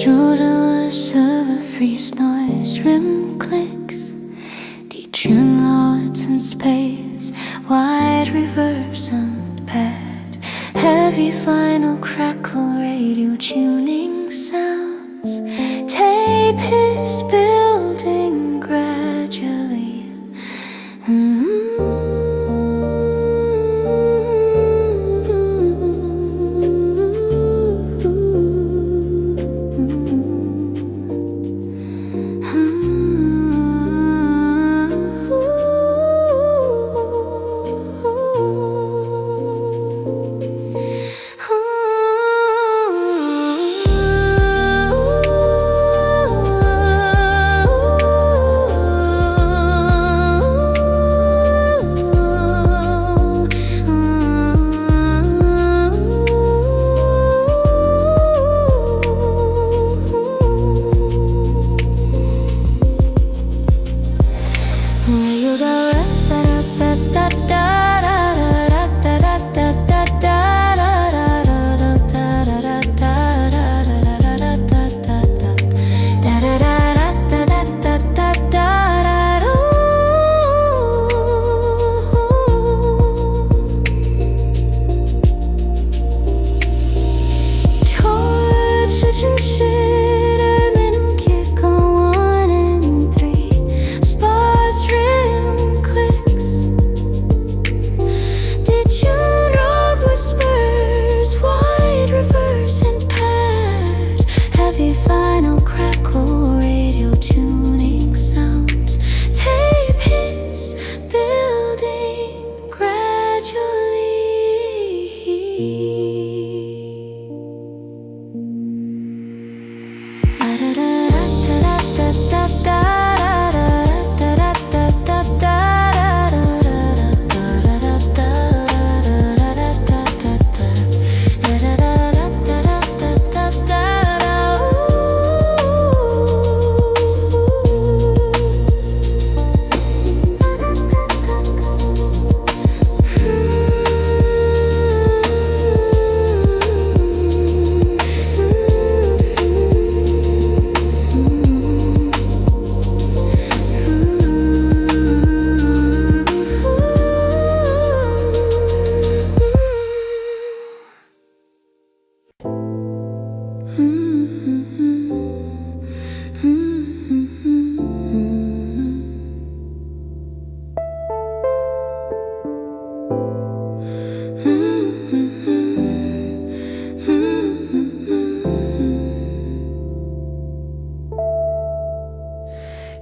through the lush of a freeze noise, rim clicks, detune lots in space, wide reverbs and pad, heavy vinyl crackle, radio tuning sounds. Tape is building gradually.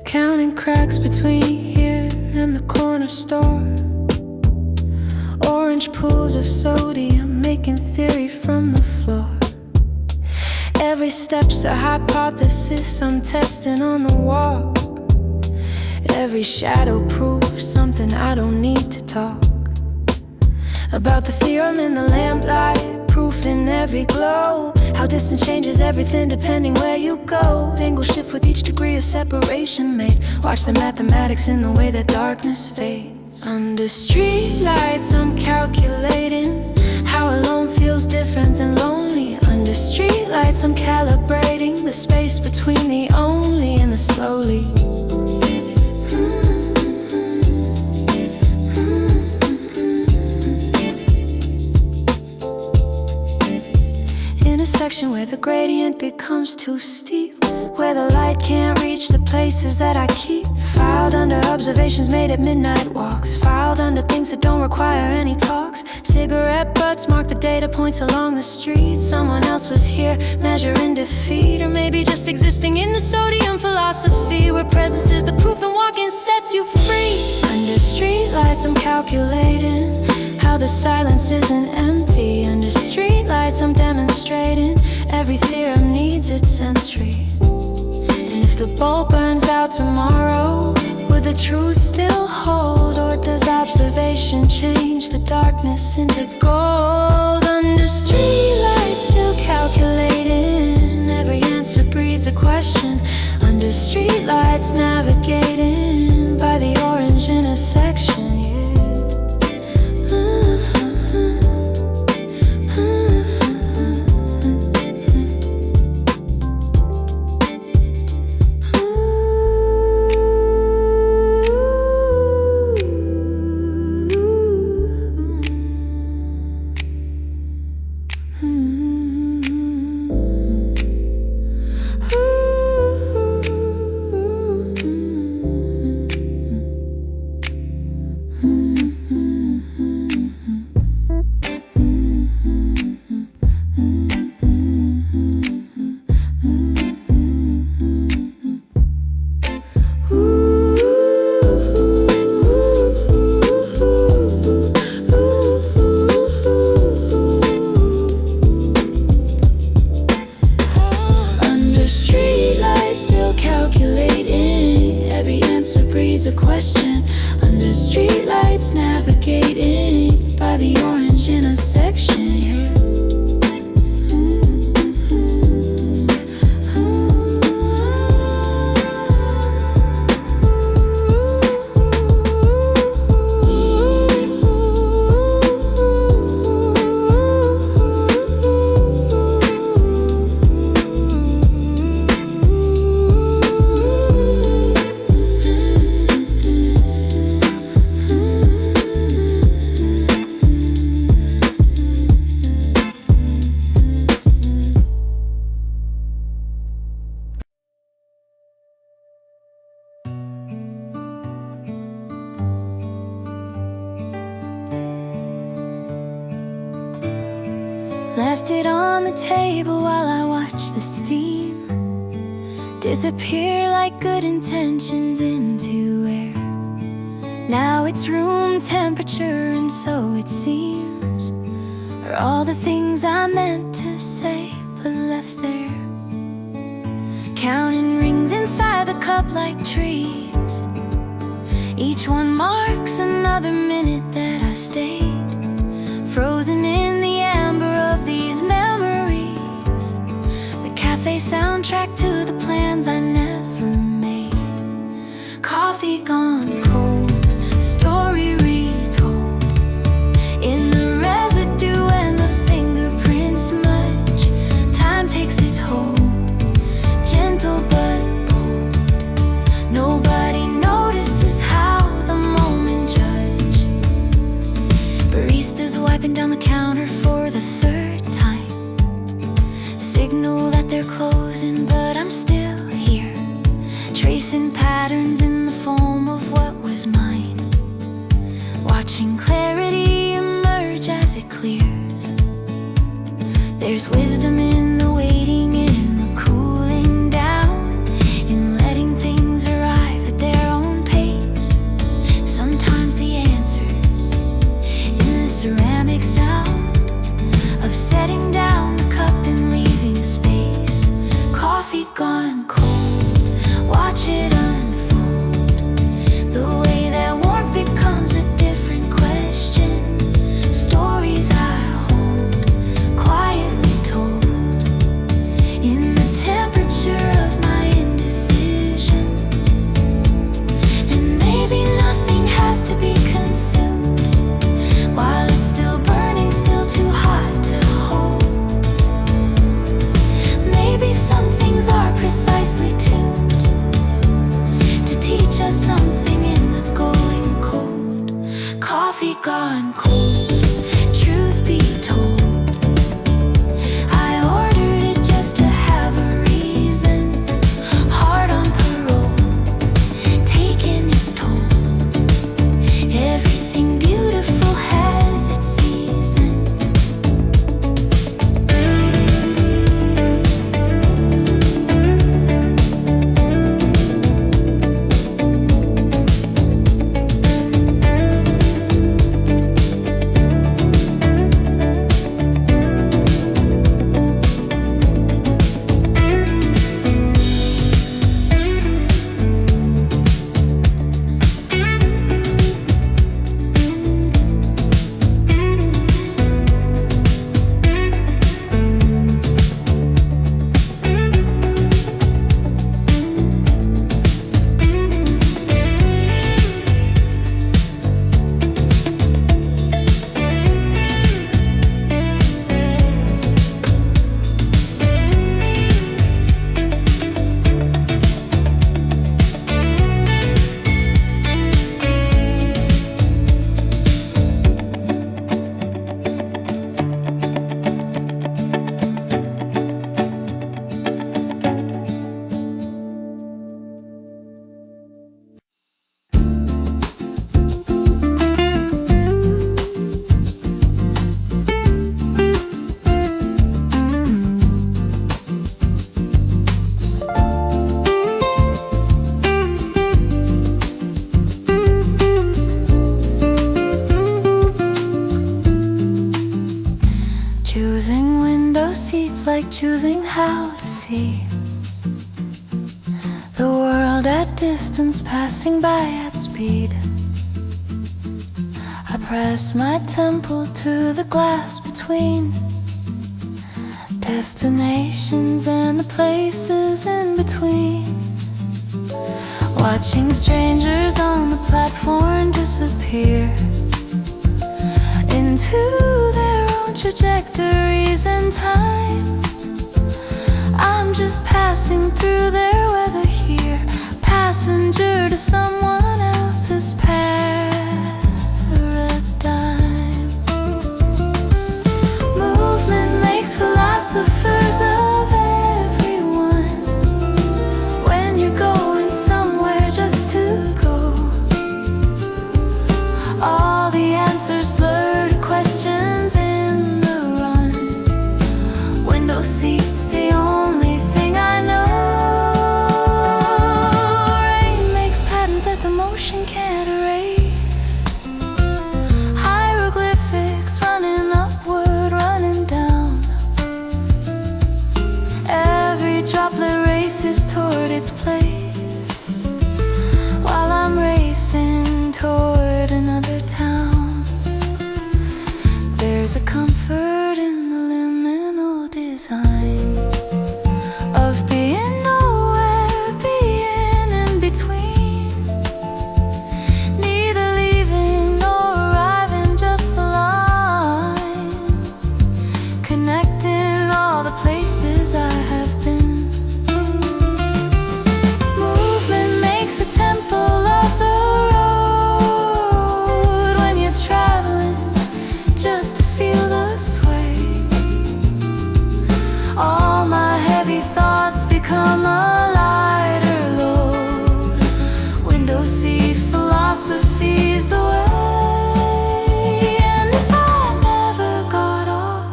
Counting cracks between here and the corner store. Orange pools of sodium making theory from the floor. Every step's a hypothesis I'm testing on the walk. Every shadow proves something I don't need to talk about. The theorem in the lamplight, proof in every glow. How distance changes everything depending where you go. Angles shift with each degree of separation made. Watch the mathematics in the way that darkness fades. Under streetlights I'm calculating how alone feels different than lonely. Under streetlights I'm calibrating the space between the only and the slowly. Intersection where the gradient becomes too steep, where the light can't reach the places that I keep. Filed under observations made at midnight walks. Filed under things that don't require any talks. Cigarette butts mark the data points along the street. Someone else was here measuring defeat, or maybe just existing in the sodium philosophy, where presence is the proof and walking sets you free. Under streetlights I'm calculating how the silence isn't empty. Under streetlights I'm demonstrating every theorem needs its entry. And if the bulb burns out tomorrow, will the truth still hold? Or does observation change the darkness into gold? Under streetlights still calculating, every answer breeds a question. Under streetlights navigating by the orange intersection. navigating by the orange intersection. Left it on the table while I watched the steam disappear like good intentions into air. Now it's room temperature, and so it seems are all the things I meant to say but left there. Counting rings inside the cup like trees, each one marks another minute that I stayed frozen in the amber of these memories, the cafe soundtrack to the plans I never made. Coffee gone cold, story retold in the residue and the fingerprint smudge. Time takes its hold, gentle but bold. Nobody notices how the moment judge. Baristas wiping down the counter for the third time, signal that they're closing, but I'm still here, tracing patterns in the foam of what was mine, watching clarity emerge as it clears. There's wisdom in the waiting, in the cooling down, in letting things arrive at their own pace. Sometimes the answers in the ceramic sound of setting down the cup and leaving space. Coffee gone cold, watch it unfold, the way that warmth becomes a different question. Stories I hold, quietly told, in the temperature of my indecision. And maybe nothing has to be consumed while it's still burning, still too hot to hold. Maybe some things are precisely tuned to teach us something in the going cold. Coffee gone cold, truth be told, I ordered it just to have a reason. Heart on parole, taking its toll. Everything beautiful has its season. Choosing window seats like choosing how to see the world at distance, passing by at speed. I press my temple to the glass between destinations and the places in between, watching strangers on the platform disappear into their own trajectories in time. I'm just passing through their weather here, passenger to someone else's paradigm. Movement makes philosophers of everyone. When you're going somewhere just to go, all the answers blur to questions in the run. Window seats, the only thing I know. Rain makes patterns that the motion can't erase. Hieroglyphics running upward, running down. Every droplet races toward its place, while I'm racing toward another town. There's a comfort in the liminal design of being nowhere, being in between, neither leaving nor arriving, just the line connecting all the places I have been. Movement makes a temple of the road when you're traveling just to feel the sway. All my heavy thoughts become a lighter load. Window seat philosophy's the way. And if I never got off,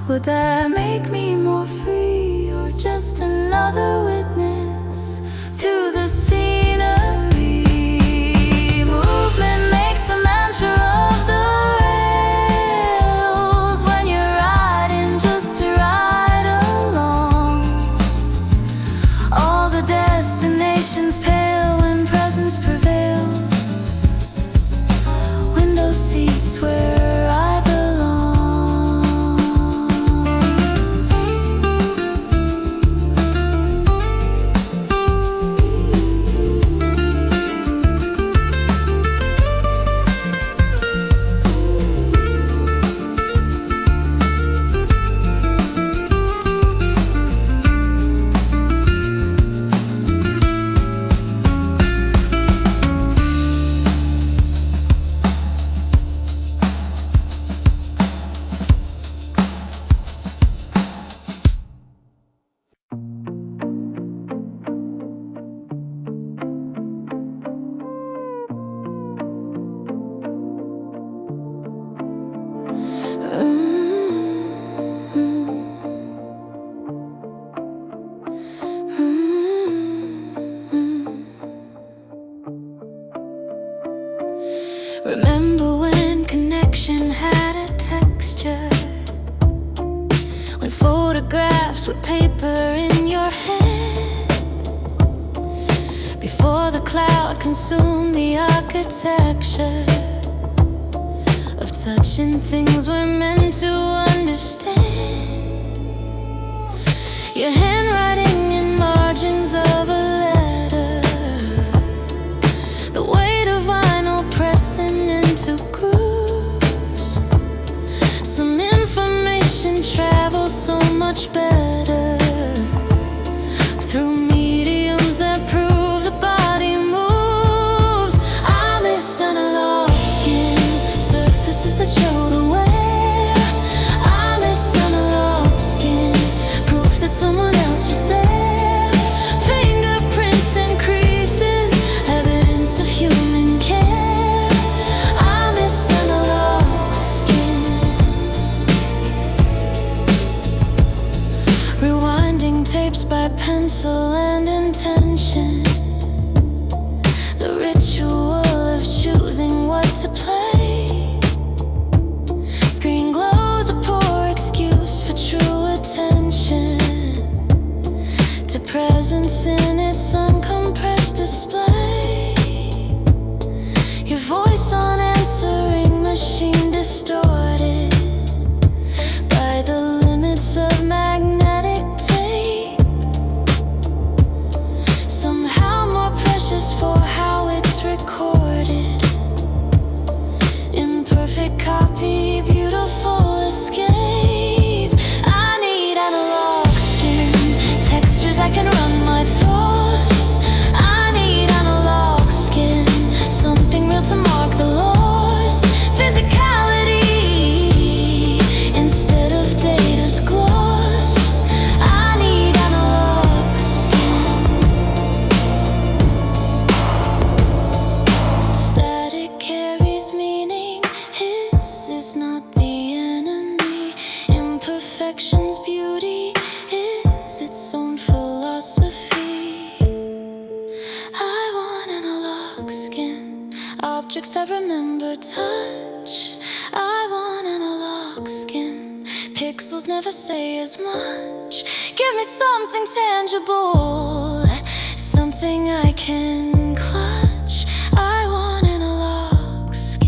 would that make me more free, or just another witness to the scenery? Movement makes a mantra of the rails when you're riding just to ride along. All the destinations pale when presence prevails. Window seats where I belong. Remember when connection had a texture, when photographs were paper in your hand, before the cloud consumed the architecture of touching things we're meant to understand. Your handwriting in margins of a letter, the weight of vinyl pressing into grooves. Some information travels so much better through mediums that prove the body moves. I miss analog skin, surfaces that show the wear. I miss analog skin, proof that someone else was there. Fingerprints and creases, evidence of human care. I miss analog skin. Rewinding tapes by pencil and intention, the ritual of choosing what to play. Screen glows, a poor excuse for true attention to presence in its uncompressed display. Your voice on answering machine perfect copy, beautiful escape. I need analog skin, textures I can run my thoughts. I need analog skin, something real to mark the loss. Physicality instead of data's gloss. I need analog skin. Static carries meaning, his is not the enemy. Imperfection's beauty is its own philosophy. I want analog skin, objects that remember touch. I want analog skin, pixels never say as much. Give me something tangible, something I can clutch. I want analog skin.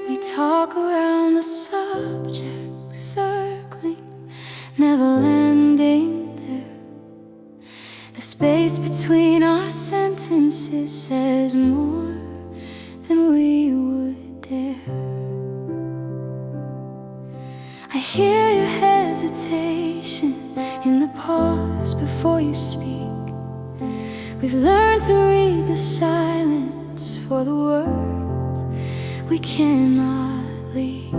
We talk around the subject, circling, never landing there. The space between our sentences says more than we would dare. I hear your hesitation in the pause before you speak. We've learned to read the silence for the words we cannot leak.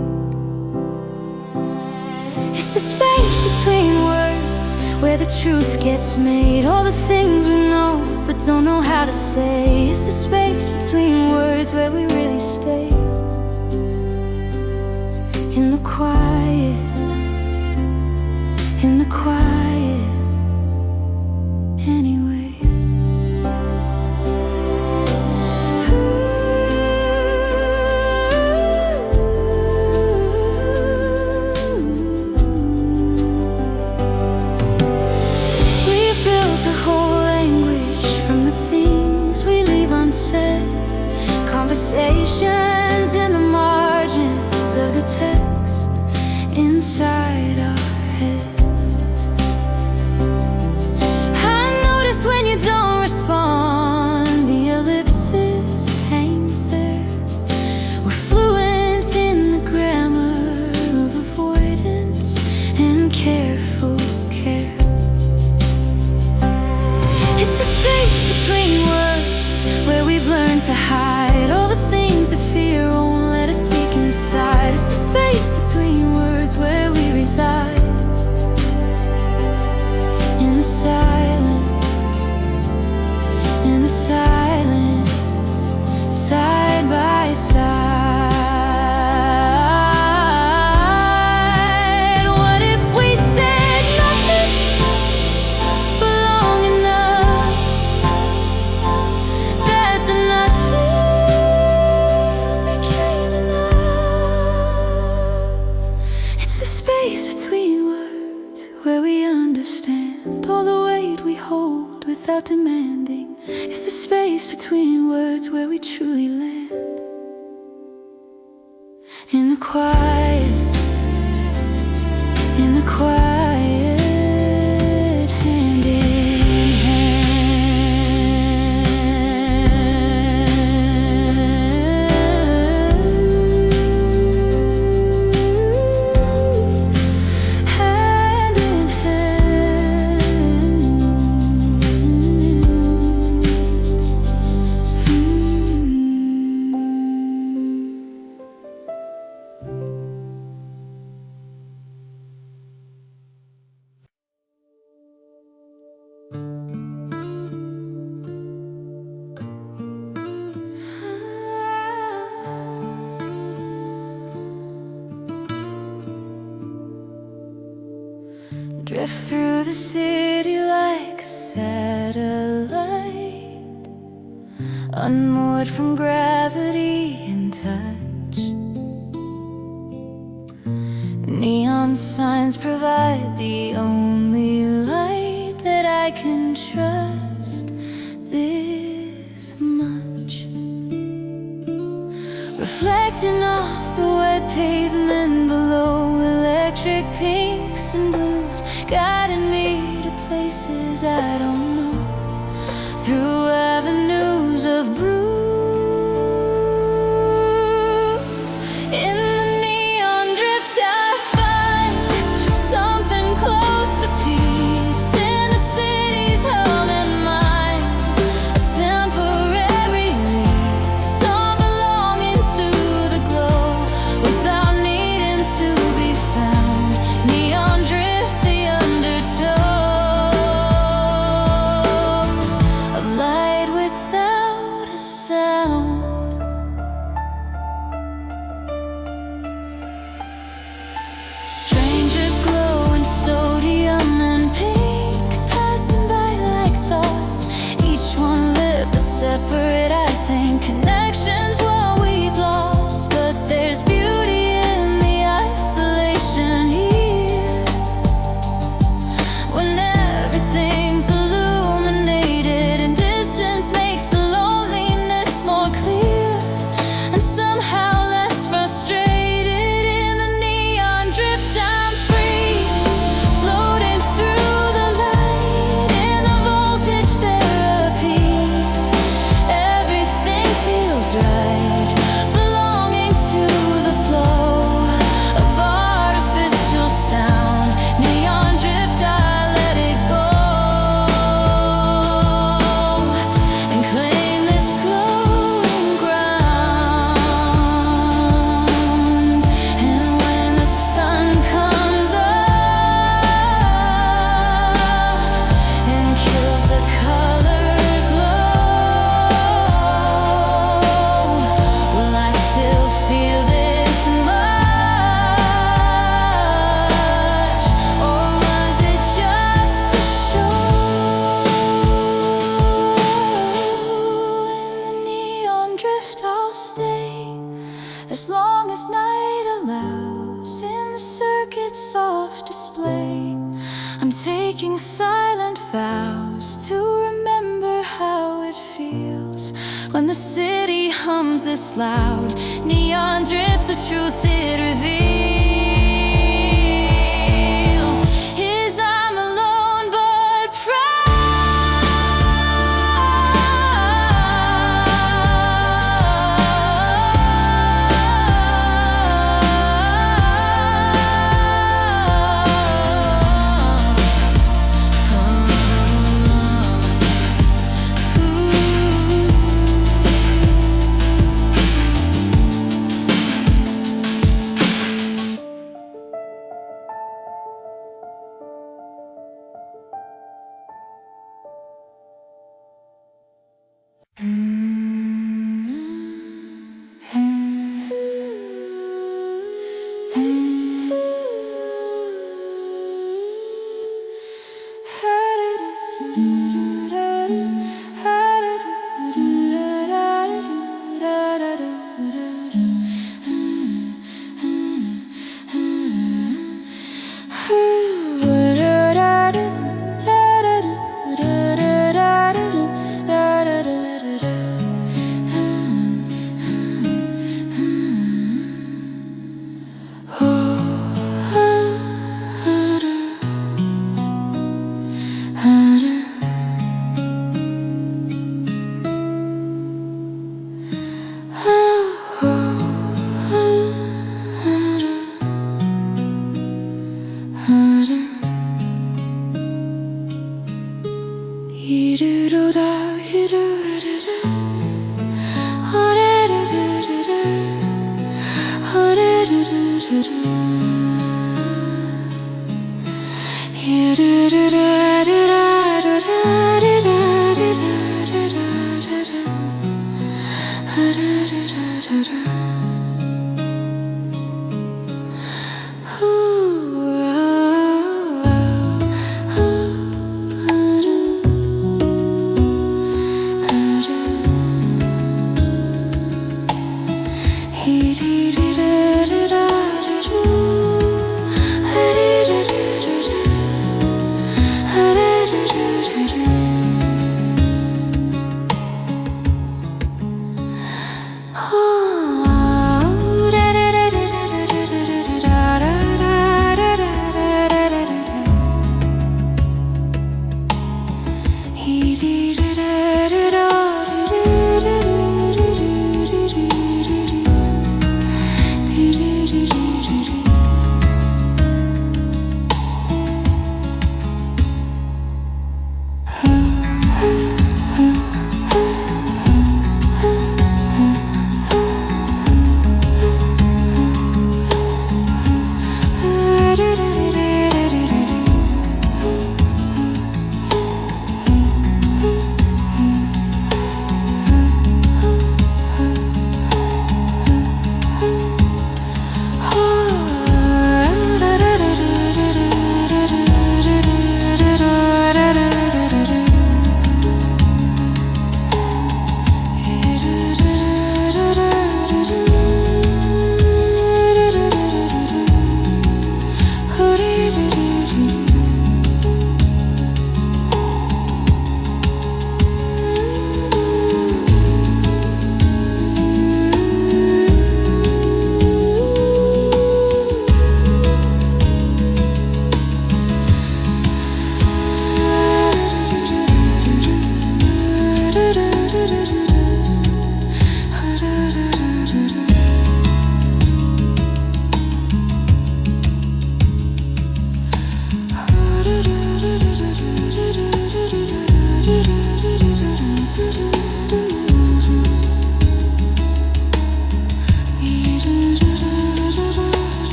It's the space between words where the truth gets made. All the things we know but don't know how to say. It's the space between words where we really stay. In the quiet, in the quiet, anyway. Conversations in the margins of the text inside our heads. I notice when you don't respond, the ellipsis hangs there. We're fluent in the grammar of avoidance and careful care. It's the space between words where we've learned to hide all the things that fear won't let us speak inside. It's the space between words where we reside. In the silence, in the silence, side by side. What if we said nothing for long enough, that the nothing became enough? It's the space between words where we understand all the weight we hold without demanding. It's the space between words where we truly land. In the quiet, in the quiet, hand in hand, hand in hand. drift through the city like a satellite, unmoored from gravity and touch. Neon signs provide the only light that I can trust this much. Reflecting off the wet pavement below, electric pinks and blues, guiding me to places I don't know, through avenues of bruise. In the neon drift I find something close to peace. In the city's hum and mind, a temporary lease, some belonging to the glow without needing to be found. Neon drift, the undertow of light without a sound. Strangers glow in sodium and pink, passing by like thoughts, each one lit but separate. I think connections what we've lost, but there's beauty in the isolation here, when everything's illuminated and distance makes the loneliness more clear and somehow less frustrated. In the neon drift I'm free, floating through the light in the voltage therapy. Everything feels right, belonging to the flow of artificial sound. Neon drift, I let it go and claim this glowing ground. And when the sun comes up and kills the color glow, will I still feel this much, or was it just the show? In the neon drift I'll stay as long as night allows, in the circuit's soft display. I'm taking silent vows to remember how it feels when the city hums this loud. Neon drift, the truth it reveals is I'm alone but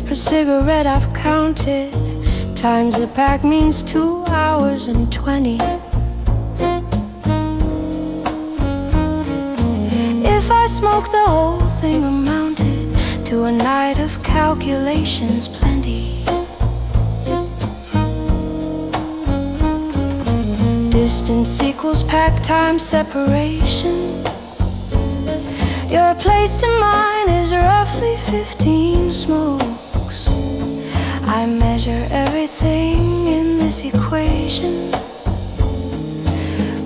Per cigarette I've counted. Times the pack means 2 hours and 20. If I smoke the whole thing amounted to a night of calculations plenty. Distance equals pack time separation. Your place to mine is roughly 15 smokes. I measure everything in this equation,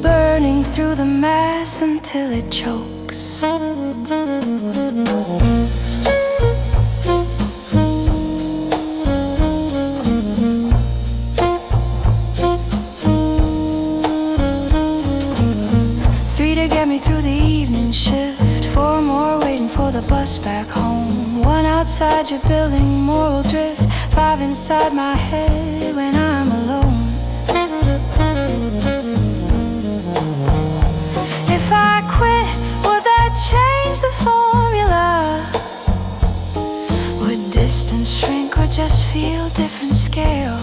burning through the math until it chokes. 3 to get me through the evening shift, 4 more waiting for the bus back home. 1 outside your building, moral drift. 5 inside my head when I'm alone. If I quit, would that change the formula? Would distance shrink or just feel different scaled?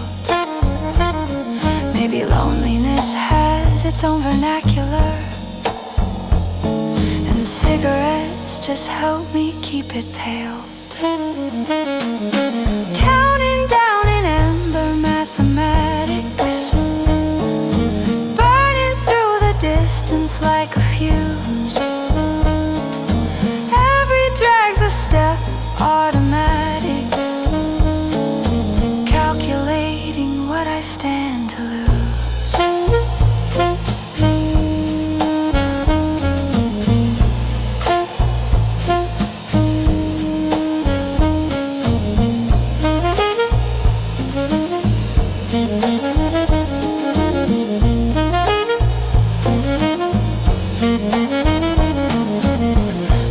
Maybe loneliness has its own vernacular, and cigarettes just help me keep it tailed. Counting down in ember mathematics, burning through the distance like a fuse. Every drag's a step automatic, calculating what I stand to lose.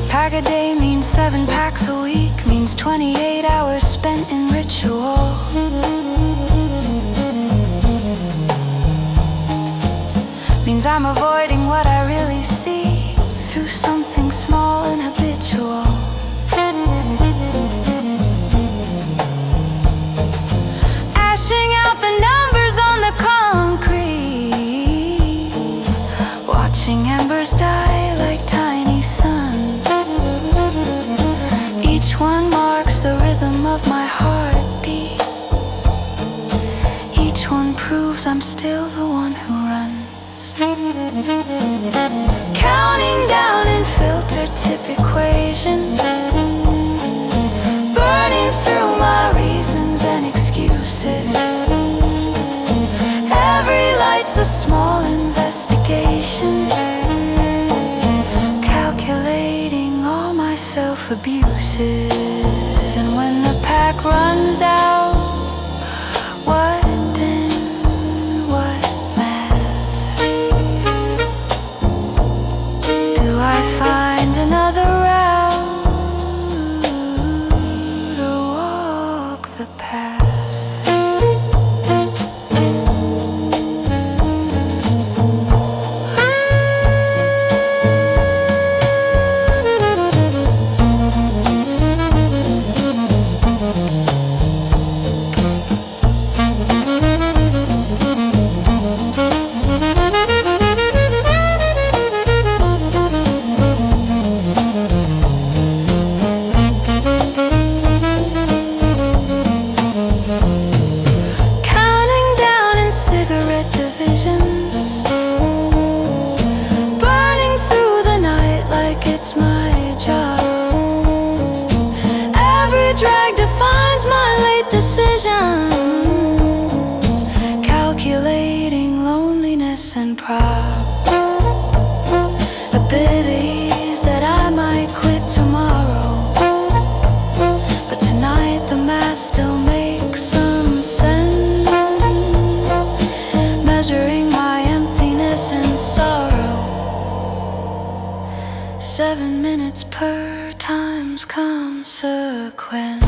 Pack a day means 7 packs a week, means 28 hours spent in ritual. Means I'm avoiding what I really see through something small and habitual. I'm still the one who runs. Counting down in filter tip equations, burning through my reasons and excuses. Every light's a small investigation, calculating all my self-abuses. And when the pack runs out, what then? What math? Do I find another route or walk the path? Decisions, calculating loneliness and probabilities that I might quit tomorrow. But tonight the math still makes some sense, measuring my emptiness and sorrow. 7 minutes per times consequence.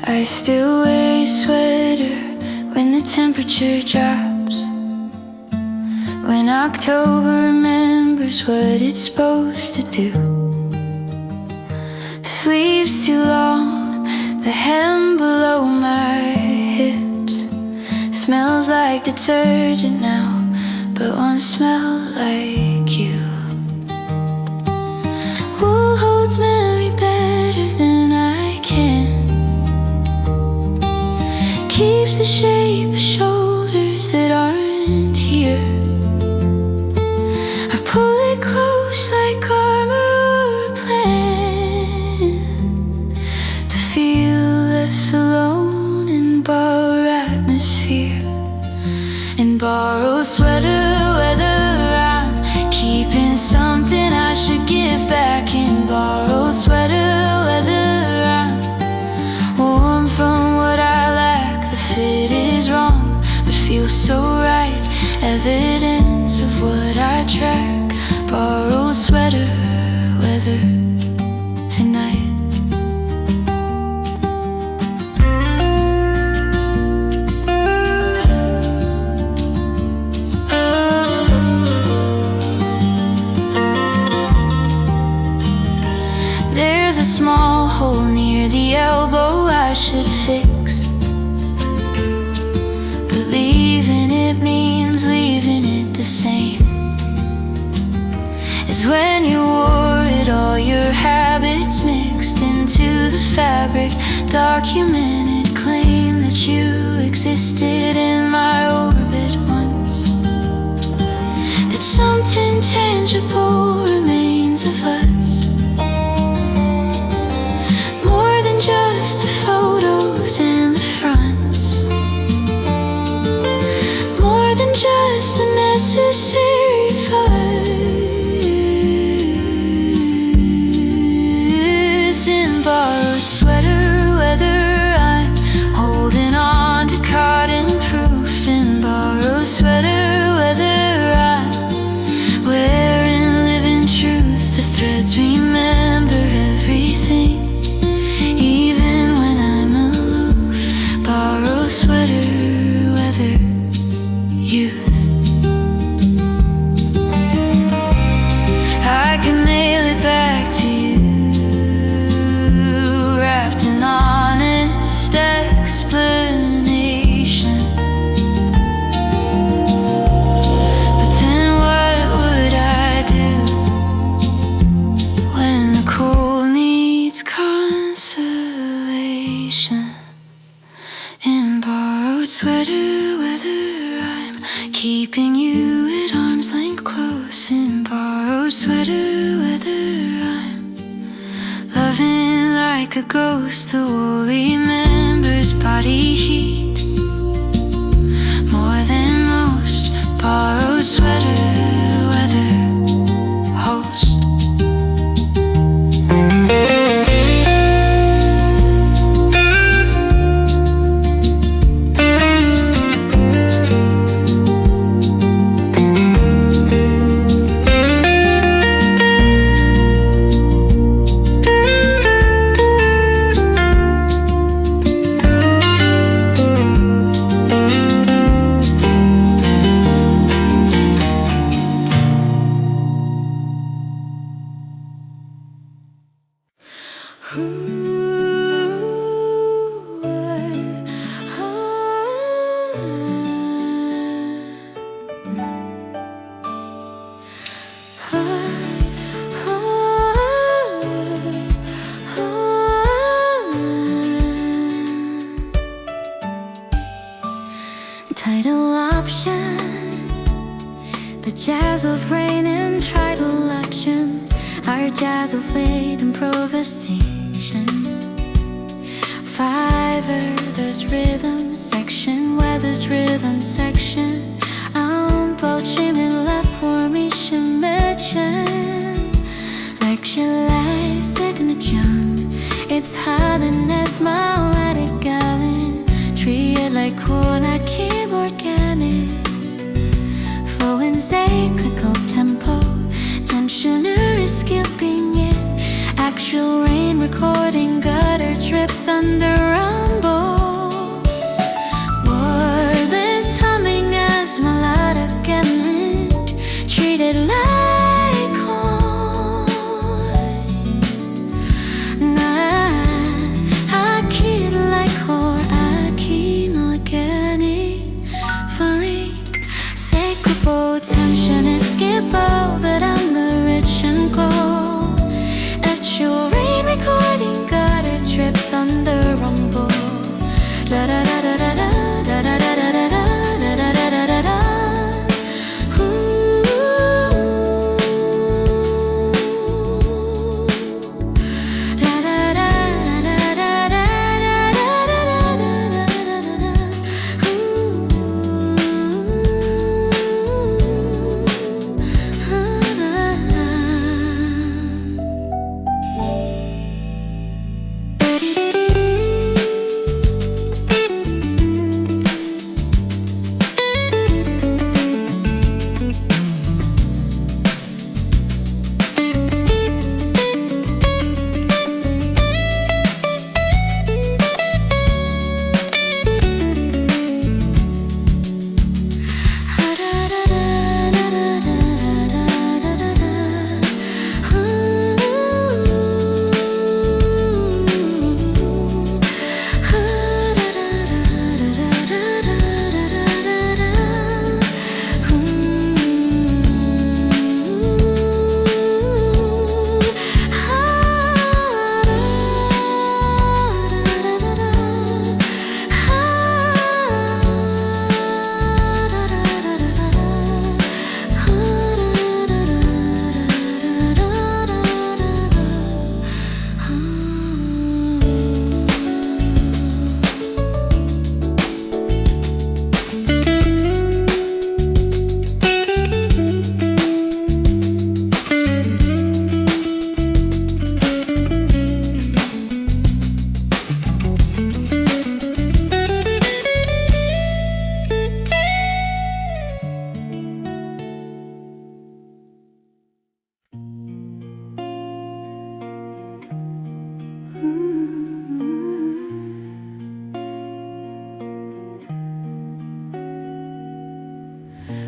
I still wear a sweater when the temperature drops, when October remembers what it's supposed to do. Sleeves too long, the hem below my hips smells like detergent now, but once smelled like you. Wool holds memory better than I can, keeps the shape of shoulders that aren't here. I pull it close like armor or a plan, to feel less alone in borrowed atmosphere. In borrowed sweater weather, I'm keeping something I should give back. In borrowed sweater weather, I'm warm from what I lack. The fit is wrong, but feels so right. Evidence of what I track. Borrowed sweater weather tonight. There's a small hole near the elbow I should fix. Believing it means leaving it the same as when you wore it. All your habits mixed into the fabric. Documented claim that you existed in my orbit once, that something tangible remains of us, more than just the photos and the fronts, more than just the necessary fuzz. In borrowed sweater weather, I'm holding on to cotton proof. In borrowed sweater weather, I'm wearing living truth. The threads remember house in borrowed sweater weather. I'm loving like a ghost. The wool remembers body heat more than most. Borrowed sweater weather host. Tidal option, the jazz of rain and tidal actions, our jazz of late improvisation. Fiverr, there's rhythm section, where there's rhythm section. I'm poaching in la formation mention. Lection light, signature. It's happiness, my light gallon. Treat it like corner, keep organic. Flowing cyclical tempo. Tensioner is skipping it. Actual rain recording, gutter drip, thunder rumble. Wordless humming as melodic element. Treated like horn. I kid like horn. I keen organic. Freak. Sacred tension is skippable, but I'm the rich and gold. Actual rain recording, gutter drip, thunder rumble. Da da da da da da da da da da da da da da da da.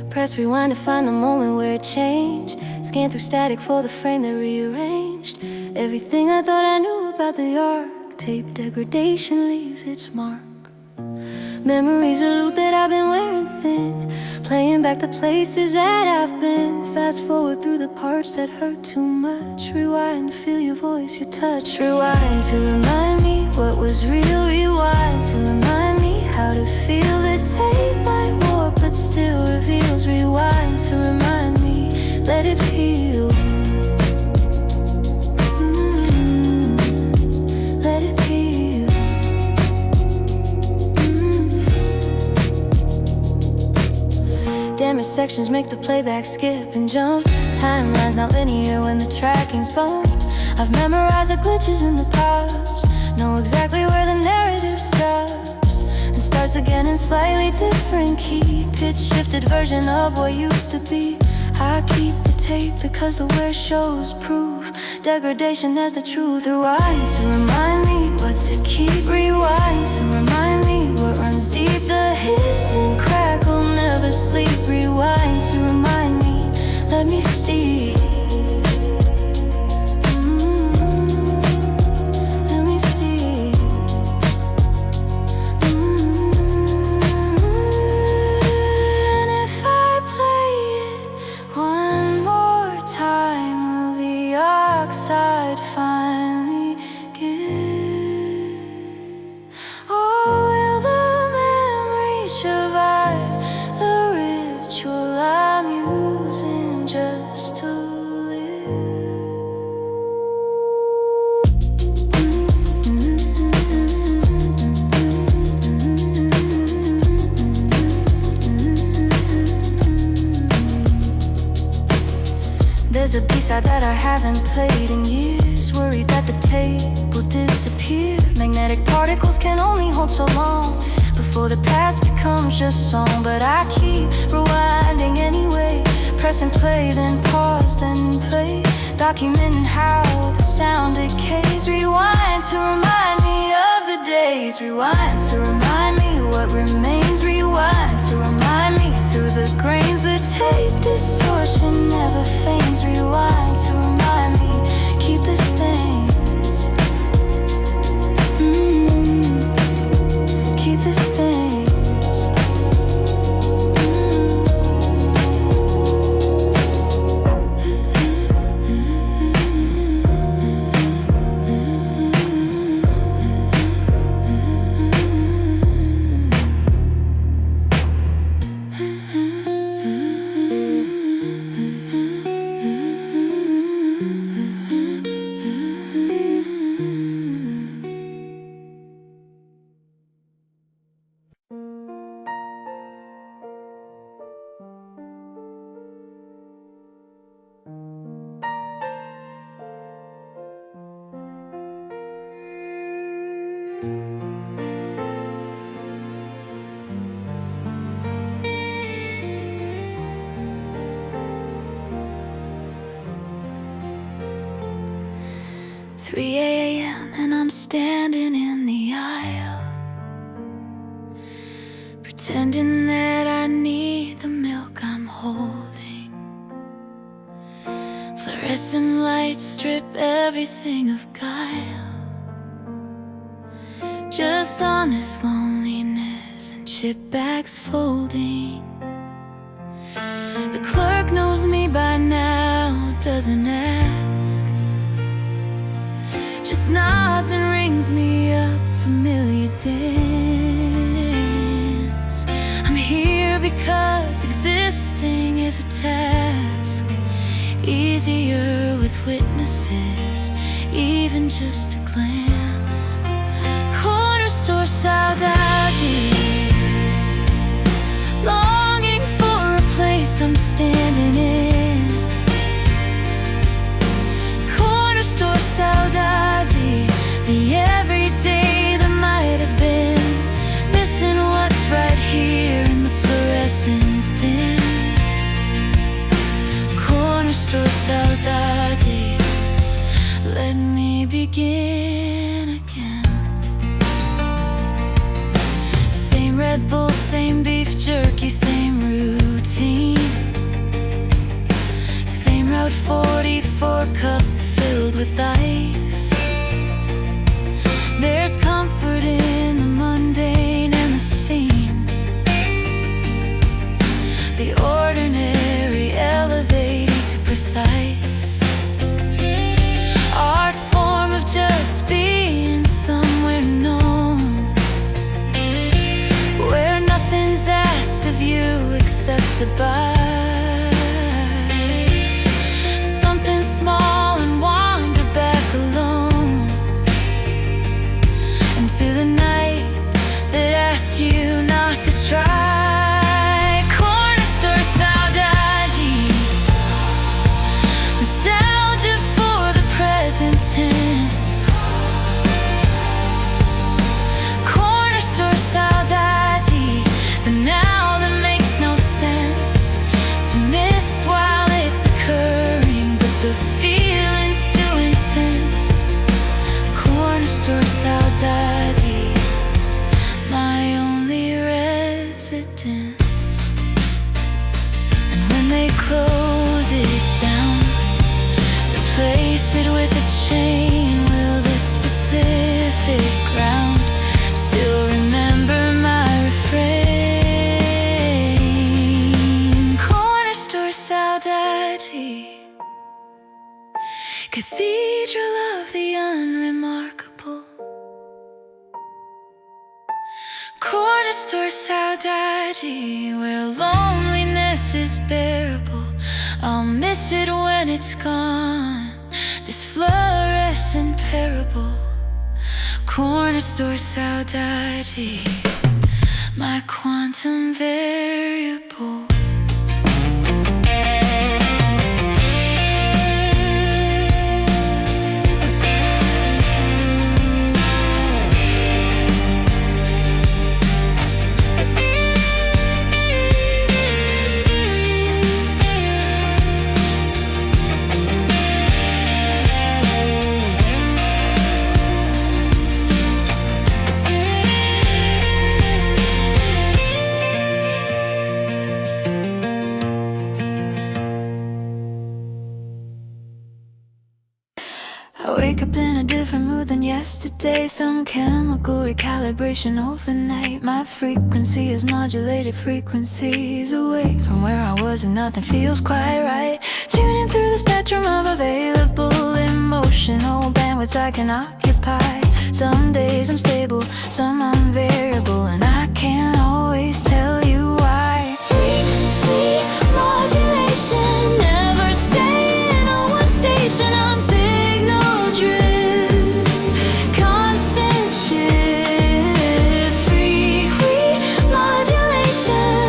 Press rewind to find the moment where it changed. Scan through static for the frame that rearranged. Everything I thought I knew about the arc. Tape degradation leaves its mark. Memories a loop that I've been wearing thin. Playing back the places that I've been. Fast forward through the parts that hurt too much. Rewind to feel your voice, your touch. Rewind to remind me what was real. Rewind to remind me how to feel the tape might warp but still reveals. Rewind to remind me let it heal. Let it heal. Damaged sections make the playback skip and jump. Timeline's not linear when the tracking's bumped. I've memorized the glitches in the pops, know exactly where the narrative stops and starts again in slightly different key. Pitch shifted version of what used to be. I keep the tape because the wear shows proof degradation as the truth. Rewind to remind me what to keep. Rewind to remind me what runs deep. The hiss and crackle never sleep. Rewind to remind me, let me steep. Side finally give. Oh, will the memory survive the ritual I'm using just to There's a B-side that I haven't played in years. Worried that the tape will disappear. Magnetic particles can only hold so long before the past becomes just song. But I keep rewinding anyway. Press and play, then pause, then play. Documenting how the sound decays. Rewind to remind me of the days. Rewind to remind me what remains. Rewind to remind me through the grains. The tape distortion never feigns. Rewind to remind me, keep the stains. Keep the stains. Three AM and I'm standing in the aisle, pretending that I need the milk I'm holding. Fluorescent lights strip everything of guile, just honest loneliness and chip bags folding. The clerk knows me by now, doesn't ask, just nods and rings me up familiar dance. I'm here because existing is a task, easier with witnesses, even just a glance. Corner store Saudade, longing for a place I'm standing in. Corner store Saudade, the everyday that might have been, missing what's right here in the fluorescent dim. Corner store Saudade, let me begin again. Same Red Bull, same beef jerky, same routine. Same Route 44 cup filled with ice. There's comfort in the mundane and the scene, the ordinary elevated to precise. Art form of just being somewhere known, where nothing's asked of you except to buy. the feeling's too intense. Corner store Saudade, my only residence. And when they close it down, replace it with a chain, will the specific ground still remember my refrain? Corner store Saudade, cathedral of the unremarkable. Corner store Saudade, where loneliness is bearable. I'll miss it when it's gone, this fluorescent parable. Corner store Saudade, my quantum variable. I wake up in a different mood than yesterday. Some chemical recalibration overnight. My frequency is modulated frequencies away from where I was, and nothing feels quite right. Tuning through the spectrum of available emotional bandwidths I can occupy. Some days I'm stable, some I'm variable, and I can't always tell you why. Frequency modulation, never staying on one station. I'm signal drift, constant shift. Frequency modulation.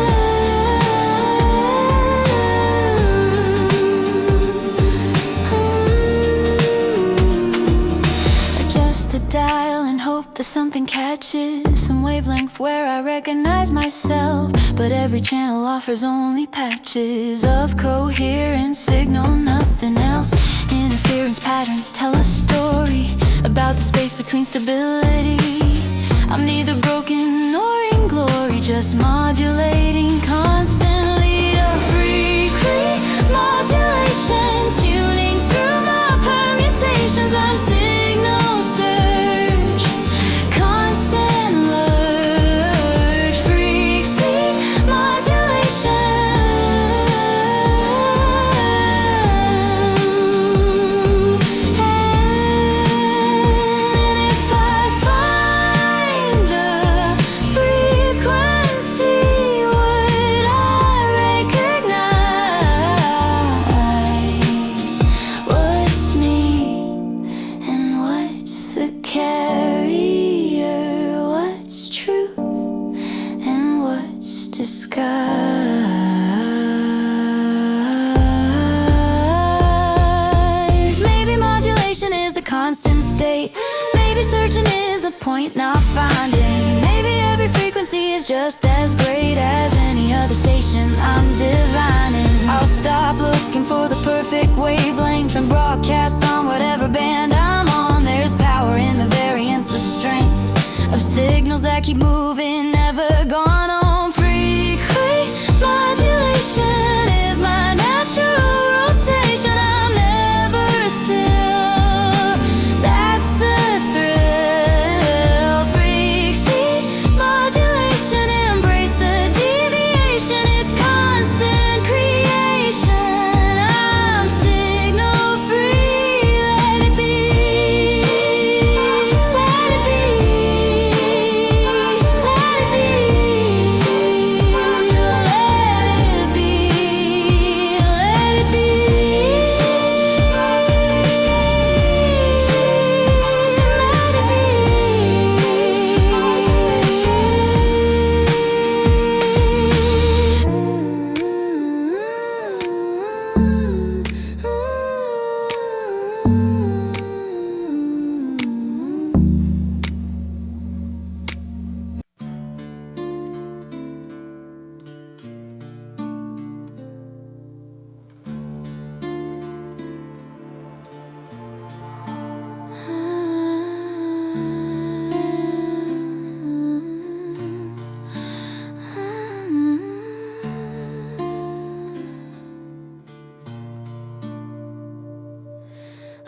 Adjust the dial and hope that something catches some wavelength where I recognize myself. But every channel offers only patches of coherent signal, nothing else. Interference patterns tell a story about the space between stability. I'm neither broken nor in glory, just modulating constantly. A frequency modulation, tuning through my permutations. I'm signal surge, constant lurch. Frequency modulation. And if I find the frequency, would I recognize what's me and what's the carrier? What's truth and what's disguise? Maybe modulation is a constant state. Maybe searching is the point, not finding. Maybe every frequency is just as great as any other station I'm divining. I'll stop looking for the perfect wavelength and broadcast on whatever band I'm on. There's power in the variance, the strength of signals that keep moving, never gone on. Frequency modulation is my natural rotation. I'm never still, that's the thrill. Frequency modulation, embrace the deviation. It's constant creation. I'm signal free, let it be. Let it be. Let it be. Let it be. Let it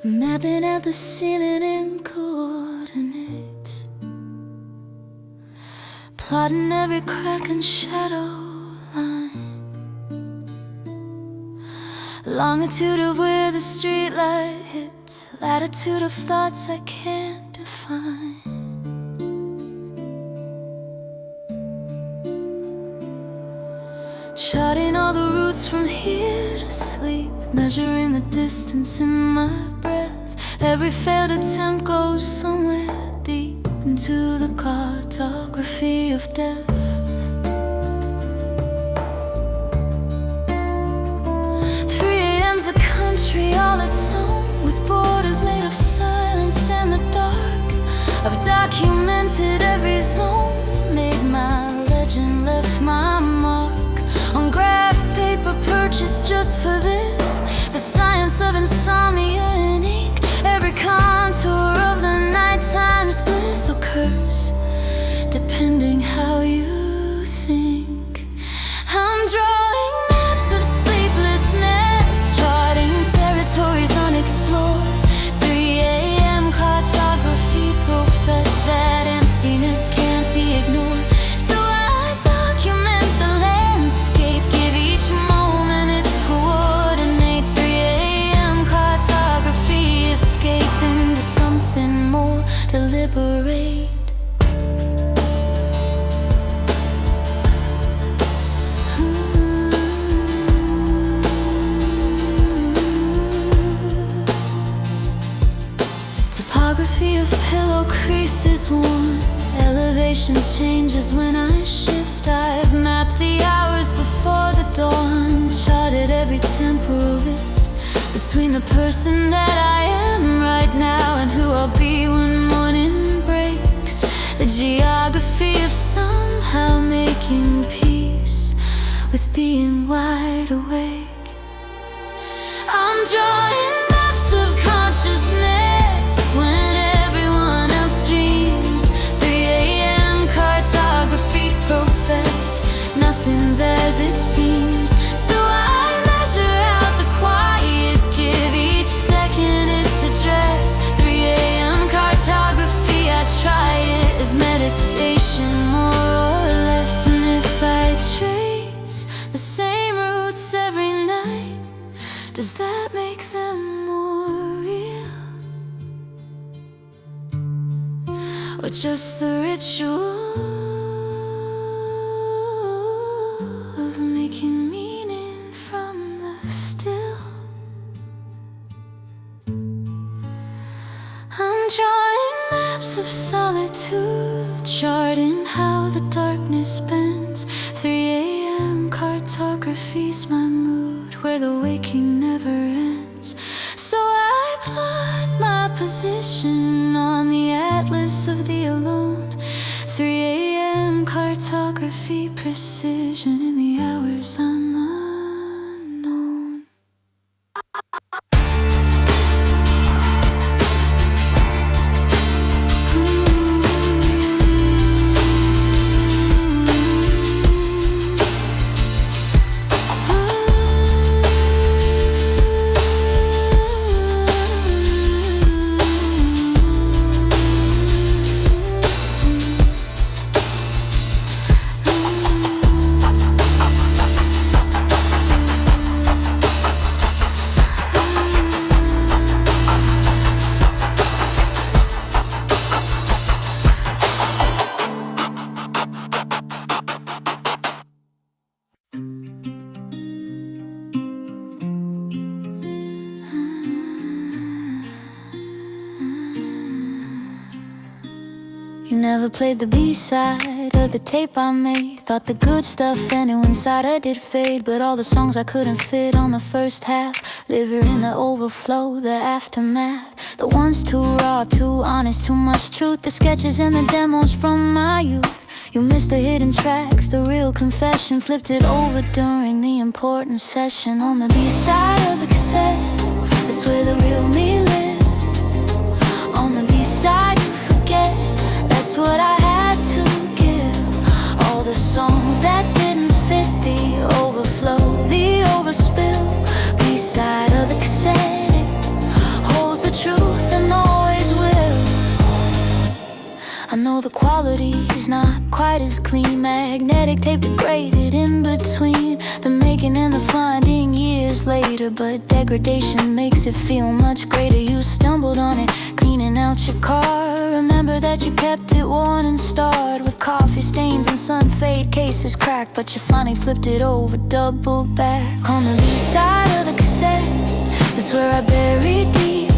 I'm mapping out the ceiling in coordinates, plotting every crack and shadow line, longitude of where the streetlight hits, latitude of thoughts I can't define. Charting all the routes from here to sleep, measuring the distance in my breath. Every failed attempt goes somewhere deep into the cartography of death. 3 a.m.'s a country all its own, with borders made of silence and the dark. I've documented every zone, made my legend, left my mark on graph paper purchased just for this. The science of insomnia in ink, every contour of the nighttime's bliss or curse, depending how you think. I'm drawing maps of sleeplessness, charting territories unexplored. 3 a.m. cartography profess that emptiness can't be ignored. So I document the landscape, give each moment its coordinate. 3 a.m. cartography, escape into something more, deliberate. Topography of pillow creases worn, elevation changes when I shift. I've mapped the hours before the dawn, charted every temporal rift between the person that I am right now and who I'll be when morning breaks. The geography of somehow making peace with being wide awake. I'm drawing maps of consciousness when everyone else dreams. 3 a.m. cartography profess nothing's as it seems. So I measure out the quiet, give each second its address. 3 a.m. cartography, I try it as meditation, more or less. And if I trace the same routes every night, does that make them more real? Or just the ritual of making meaning from the still? I'm drawing maps of solitude, charting how the darkness bends. 3 a.m. cartography's my mood, where the waking never ends. So I plot my position on the atlas of the alone. 3 a.m. cartography, precision in the hours I'm unknown. You never played the B-side of the tape I made. Thought the good stuff and inside I did fade. But all the songs I couldn't fit on the first half, liver in the overflow, the aftermath. The ones too raw, too honest, too much truth. The sketches and the demos from my youth. You missed the hidden tracks, the real confession. Flipped it over during the important session. On the B-side of the cassette, that's where the real me lived. On the B-side you forget, that's what I had to give. All the songs that didn't fit, the overflow, the overspill. B-side of the cassette holds the quality's not quite as clean. Magnetic tape degraded in between the making and the finding years later, but degradation makes it feel much greater. You stumbled on it cleaning out your car. Remember that you kept it worn and starred with coffee stains and sun fade, cases cracked, but you finally flipped it over, doubled back. On the B-side of the cassette, that's where I buried deep.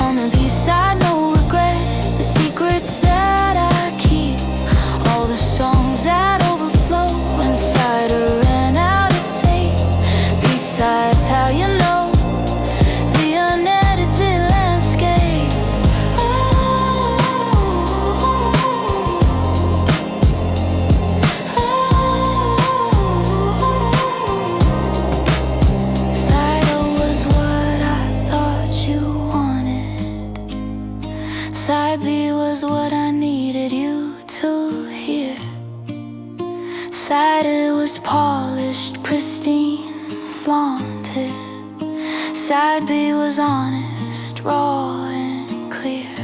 On the B-side, no regret, the secrets that I keep, all the songs that overflow inside or ran out of tape. B-sides, how you know the unedited landscape. Side was what I thought you wanted. Side B was what I needed you to hear. Side A was polished, pristine, flaunted. Side B was honest, raw and clear.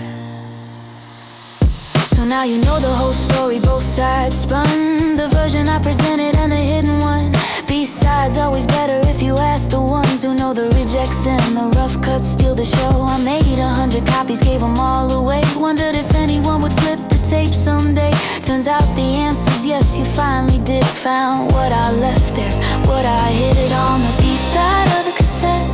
So now you know the whole story, both sides spun, the version I presented and the hidden one. B-sides always better if you ask the ones who know the rejects and the rough cuts steal the show. I made 100 copies, gave them all away. Wondered if anyone would flip the tape someday. Turns out the answer's yes, you finally did. Found what I left there, what I hid it on the B-side of the cassette.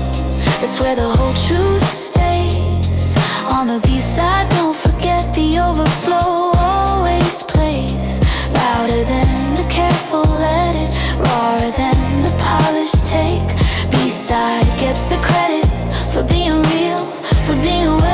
That's where the whole truth stays. On the B-side, don't forget the overflow always plays. Louder than the careful edit, rawer than the polished take. B-side gets the credit for being real, for being awake.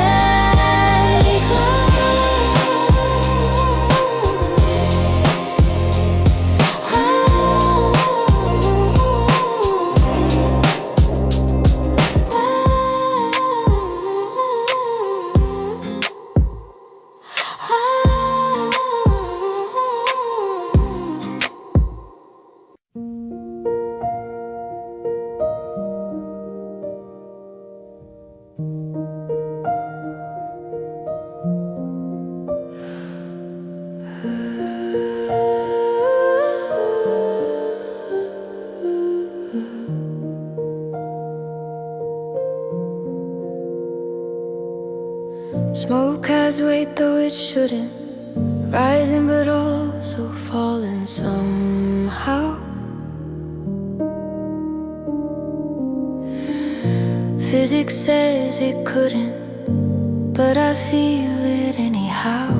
Smoke has weight though it shouldn't, rising but also falling somehow. Physics says it couldn't, but I feel it anyhow.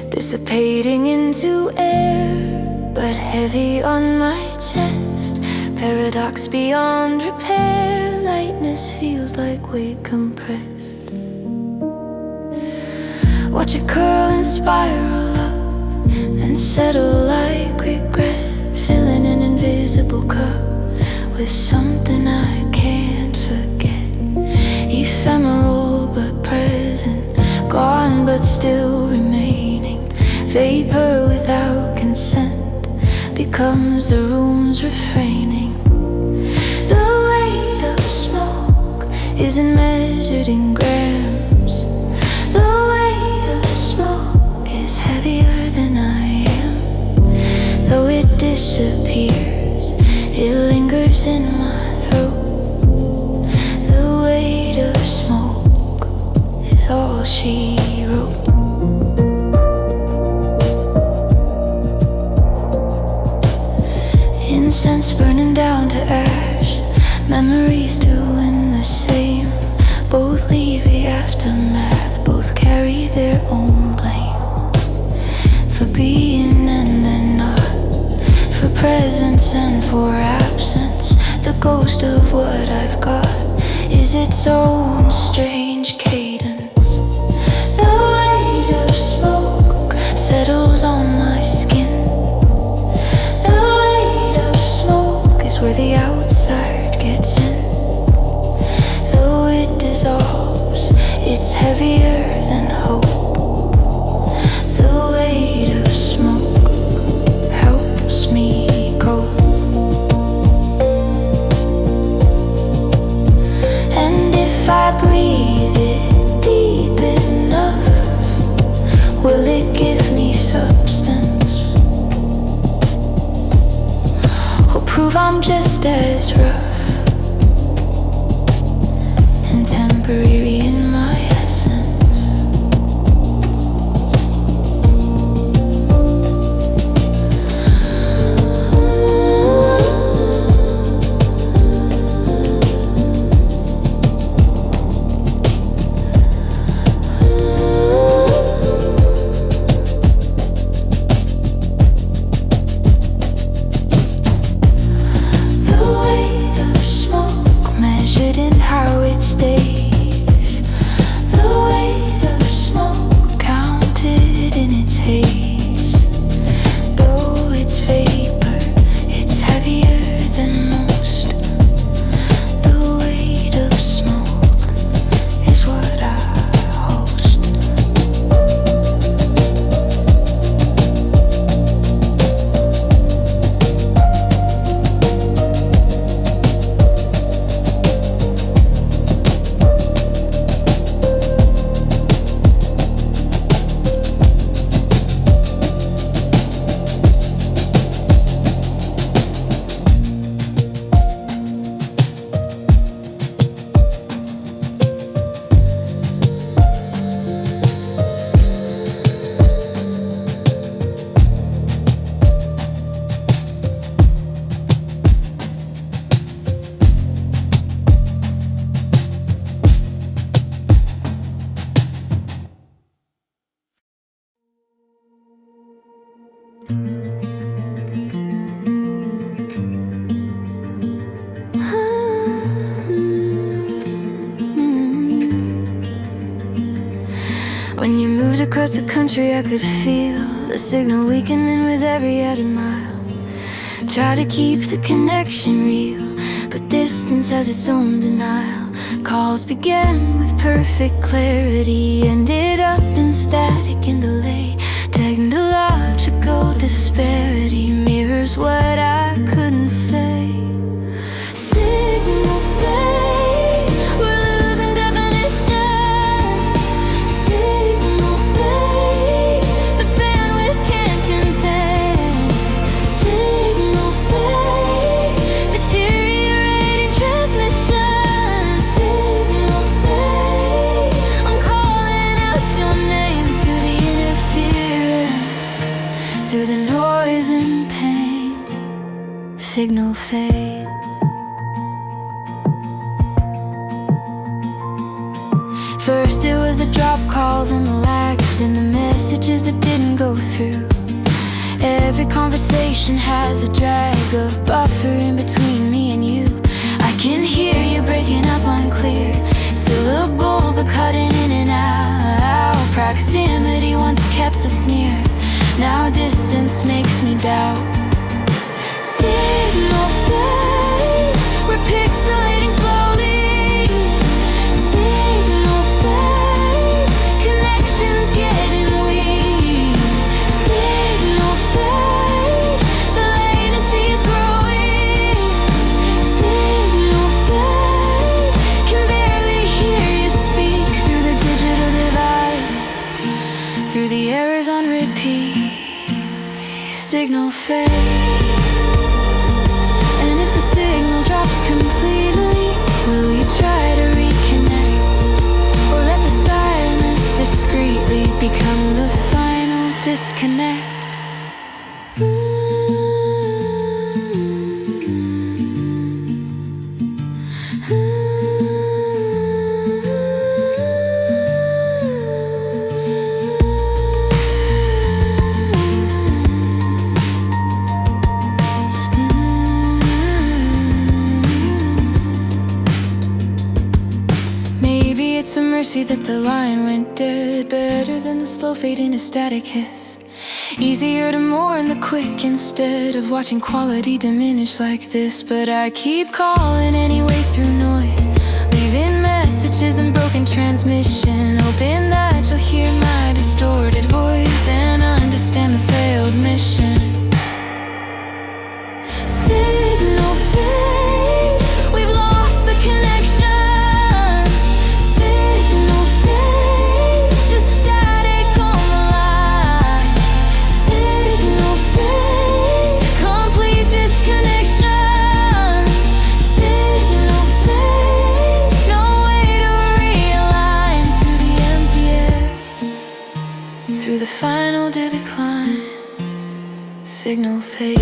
Dissipating into air, but heavy on my chest. Paradox beyond repair, lightness feels like weight compressed. Watch it curl and spiral up, then settle like regret. Filling an invisible cup with something I can't forget. Ephemeral but present, gone but still remaining. Vapor without consent becomes the room's refraining. The weight of smoke isn't measured in grams. The weight of smoke is heavier than I am. Though it disappears, it lingers in my throat. The weight of smoke is all she wrote. Incense burning down to ash, memories doing the same. Both leave the aftermath, both carry their own blame. For being and then not, for presence and for absence. The ghost of what I've got is its own strange cadence. The weight of smoke settles on my skin. Where the outside gets in. Though it dissolves, it's heavier than hope. The weight of smoke helps me cope. And if I breathe it deep in, I'm just as rough and temporary in my essence. When you moved across the country, I could feel the signal weakening with every added mile. Try to keep the connection real, but distance has its own denial. Calls began with perfect clarity, ended up in static and delay. Technological disparity mirrors what I couldn't say. Signal fade, we're losing definition. Signal fade, the bandwidth can't contain. Signal fade, deteriorating transmission. Signal fade, I'm calling out your name through the interference, through the noise and pain. Signal fade. First it was the drop calls and the lag, then the messages that didn't go through. Every conversation has a drag of buffer in between me and you. I can hear you breaking up unclear. Syllables are cutting in and out. Proximity once kept us near, now distance makes me doubt. Signal fade, we're pixelating slowly. Signal fade, connections getting weak. Signal fade, the latency's growing. Signal fade, can barely hear you speak through the digital divide, through the errors on repeat. Signal fade. And if the signal drops completely, will you try to reconnect, or let the silence discreetly become the final disconnect? Maybe it's a mercy that the line went dead, better than the slow fade in a static hiss. Easier to mourn the quick instead of watching quality diminish like this. But I keep calling anyway through noise, leaving messages and broken transmission, hoping that you'll hear my distorted voice and understand the failed mission. Signal fade, we've lost the connection. Signal fade, just static on the line. Signal fade, complete disconnection. signal fade.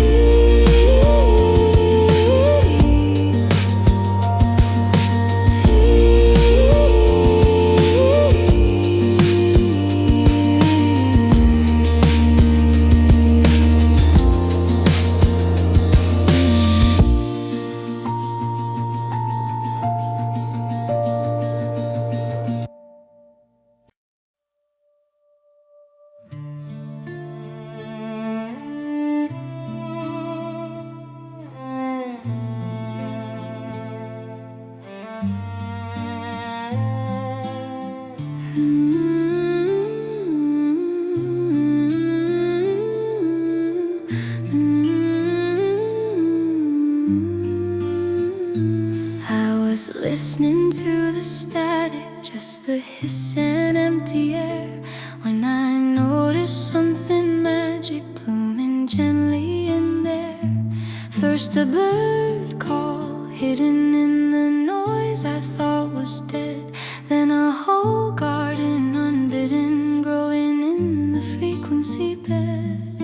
Listening to the static, just the hiss and empty air, when I noticed something magic blooming gently in there. First a bird call hidden in the noise I thought was dead, then a whole garden unbidden growing in the frequency bed.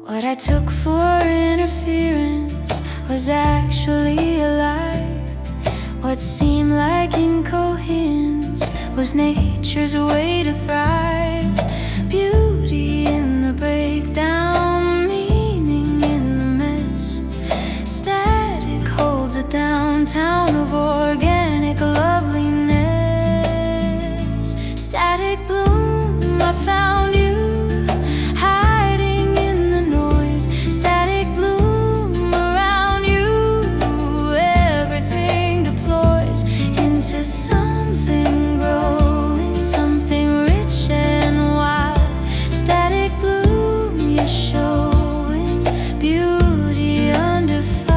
What I took for interference was actually alive. What seemed like incoherence was nature's way to thrive. Beauty in the breakdown, meaning in the mess. Static holds a downtown of organic loveliness. Static bloom, I found you hiding in the noise. Static bloom around you, everything deploys into something growing, something rich and wild. Static bloom, you're showing beauty under fire.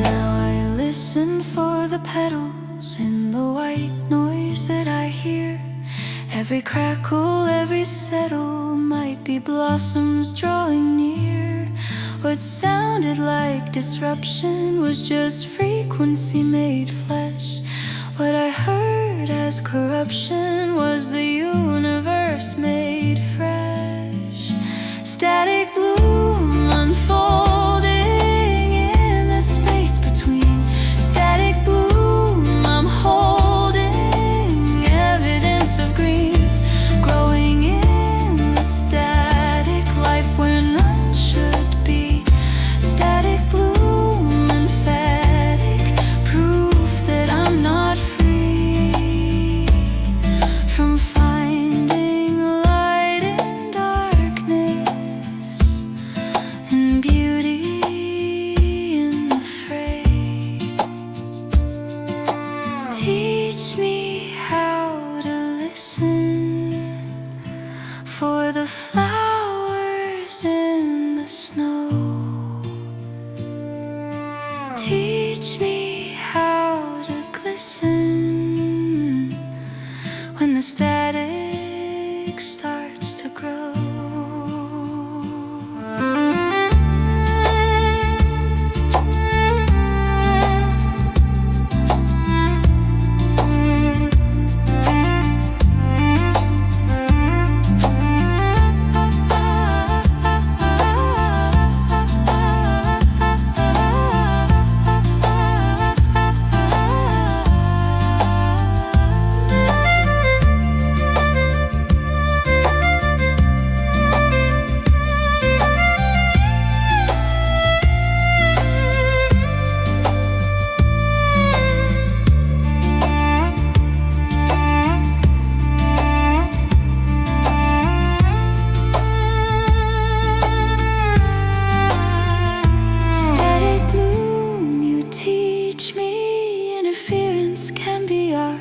Now I listen for the petals in the white noise that I hear. Every crackle, every settle might be blossoms drawing near. What sounded like disruption was just frequency made flesh. What I heard as corruption was the universe made fresh. Static bloom unfolding in the space between. Static bloom, I'm holding evidence of green, growing in the static life where none should be. Static bloom, emphatic proof that I'm not free from finding light in darkness and beauty in the fray. Teach me how to listen for the flowers in the snow. Teach me how to glisten when the static starts to grow. Static bloom, you teach me interference can be art.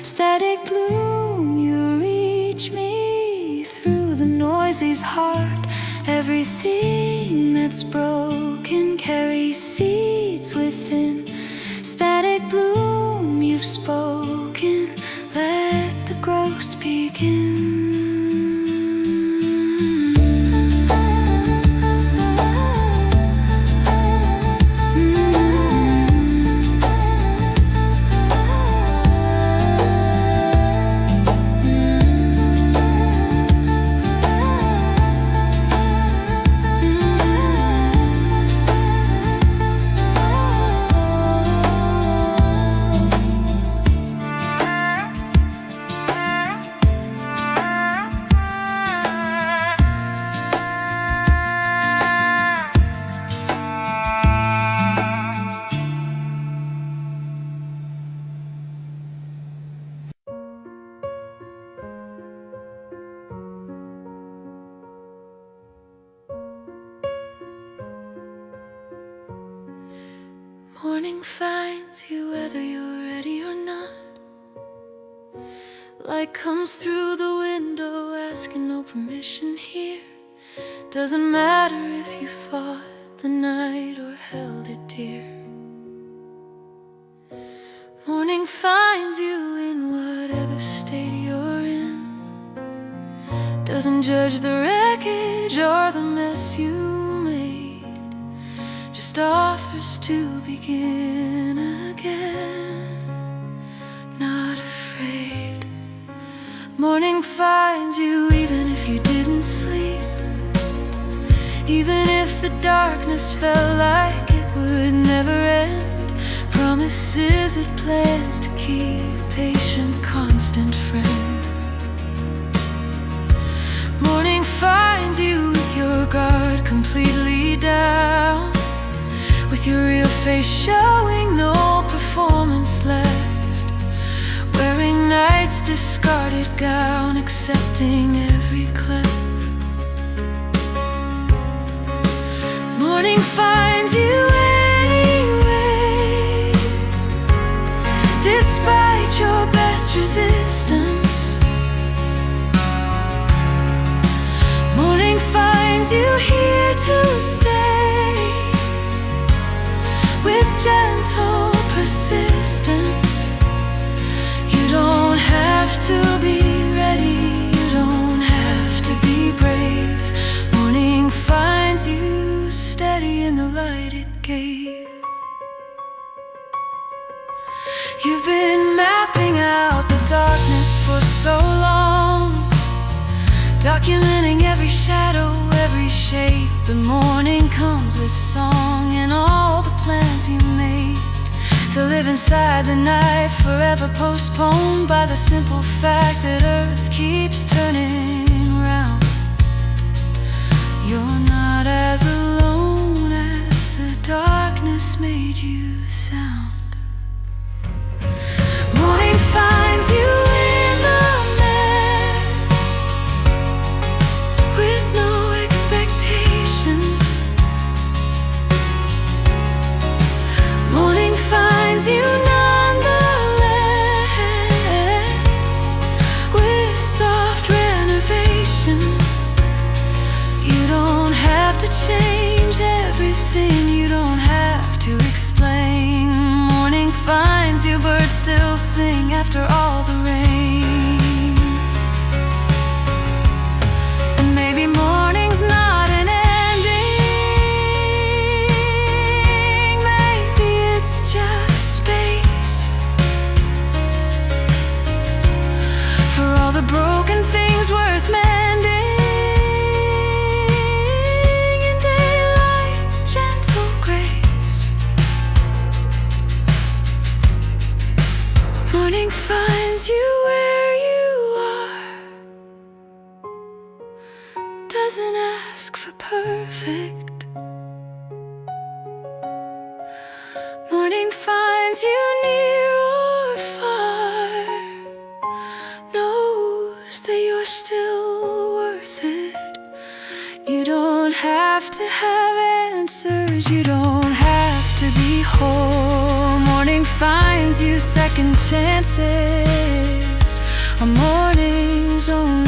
Static bloom, you reach me through the noisy's heart. Everything that's broken carries seeds within. Static bloom, you've spoken, let the growth begin. Morning finds you whether you're ready or not. Light comes through the window, asking no permission here. Doesn't matter if you fought the night or held it dear. Morning finds you in whatever state you're in. Doesn't judge the wreckage or the mess you made, just offers to begin again, not afraid. Morning finds you even if you didn't sleep, even if the darkness felt like it would never end. Promises it plans to keep, patient, constant friend. Morning finds you with your guard completely down, with your real face showing, no performance left, wearing night's discarded gown, accepting every cleft. Morning finds you anyway, despite your best resistance. Morning finds you here to stay, with gentle persistence. You don't have to be ready, you don't have to be brave. Morning finds you steady in the light it gave. You've been mapping out the darkness for so long, documenting every shadow, every shape. The morning comes with song and all the plans you made to live inside the night, forever postponed by the simple fact that Earth keeps turning round. You're not as alone as the darkness made you sound. Morning finds you in the mess, with no expectation. Morning finds you nonetheless, with soft renovation. You don't have to change everything, you don't have to explain. Morning finds you, birds still sing after all the rain. And maybe morning's not an ending, maybe it's just space for all the broken things worth mending. In daylight's gentle grace, morning finds you where you are, doesn't ask for perfect. Morning finds you near or far, knows that you're still worth it. You don't have to have answers, you don't have to be whole. Morning finds you second chances, a morning's only